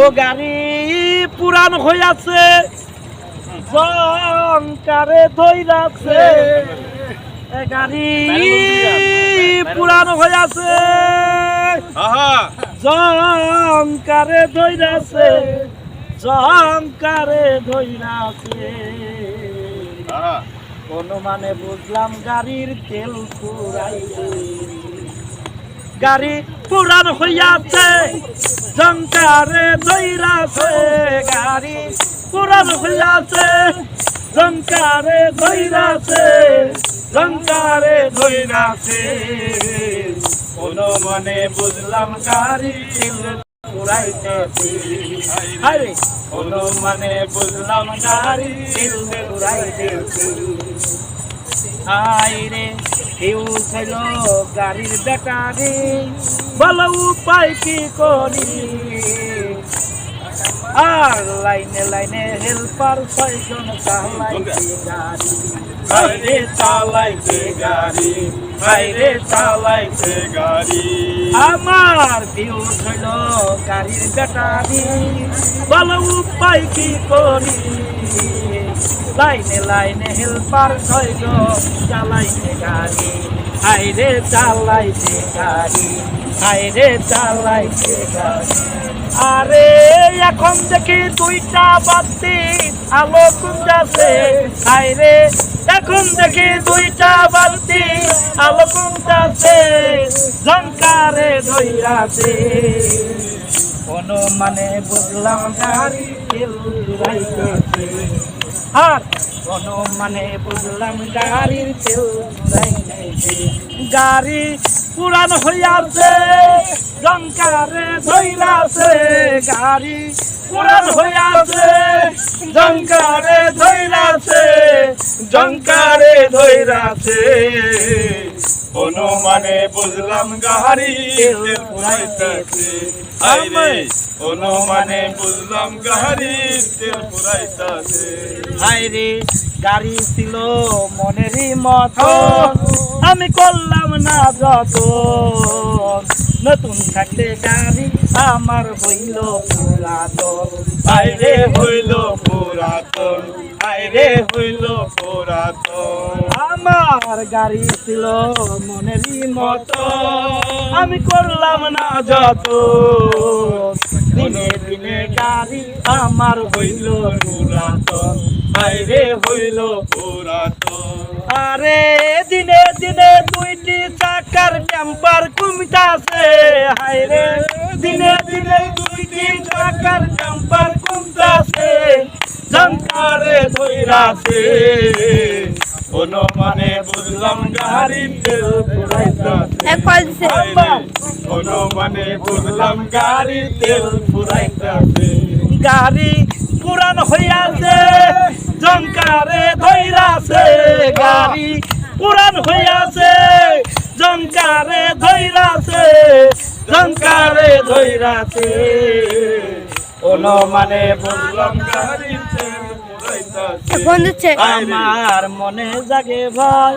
ও গাড়ি পুরান হইয়াছে জংকারে ধইরাছে গাড়ি পুরান হইয়াছে জংকারে ধইরাছে জংকারে ধইরাছে কোন মানে বুঝলাম গাড়ির তেল পুরাইছে গাড়ি পুরান হইয়াছে জংকারে ধইরাছে গাড়ি পুরান হইয়াছে জংকারে ধইরাছে জংকারে ধইরাছে কোন মানে বুঝলাম গাড়ি তেল পুরাইতেছে আরে কোন মানে বুঝলাম গাড়ি তেল পুরাইতেছে আইরে কেউ ছিল গাড়ির ব্যাটারি বলো উপায় কি করি আর লাইনে লাইনে হেল্পার 6 জন চালাইছে গাড়ি আইরে চালাইছে গাড়ি আইরে চালাইছে গাড়ি আমার কেউ ছিল গাড়ির ব্যাটারি বলো উপায় কি করি লাইনে লাইনে হেল্পার 6 জন চালাইছে গাড়ি আইরে চালাইছে গাড়ি আইরে চালাইছে গাড়ি আরে এখন দেখি 2টা বাতি আলো কুঞ্জাছে আইরে এখন দেখি 2টা বাতি আলো কুঞ্জাছে জংকারে ধইরাছে কোন মানে বুঝলাম গাড়ি তেল পুরাইতেছে আর কোন মানে বুঝলাম গাড়ির তেল পুরাইতেছে গাড়ি পুরান হইয়াছে জংকারে ধইরাছে গাড়ি পুরান হইয়াছে জংকারে ধইরাছে জংকারে ধইরাছে কোন মানে বুঝলাম গাড়ি তেল পুরাইতেছে আইরে কোন মানে বুঝলাম গাড়ি তেল পুরাইতেছে আইরে গাড়ি ছিল মনেরই মতন আমি করলাম না যত নতুন থাকলে গাড়ি আমার হইল পুরাতন আইরে হইল পুরাতন আইরে হইল পুরাতন আমার গাড়ি ছিল মনেরই মতন আমি করলাম না যত দিনে দিনে গাড়ি আমার হইল পুরাতন আইরে হইল পুরাতন আরে দিনে দিনে 2টি চাকার টেম্পার কমিতাছে হায়রে দিনে দিনে 2টি চাকার টেম্পার কমিতাছে জংকারে ধইরাছে কোন মানে বুঝলাম গাড়ি তেল পুরাইতেছে কোন মানে বুঝলাম গাড়ি তেল পুরাইতেছে গাড়ি পুরান হইয়াছে জংকারে ধইরাছে গাড়ি পুরান হইয়াছে জংকারে ধইরাছে জংকারে ধইরাছে কোন মানে বুঝলাম গাড়ি তেল পুরাইতেছে আমার মনে জাগে ভয়।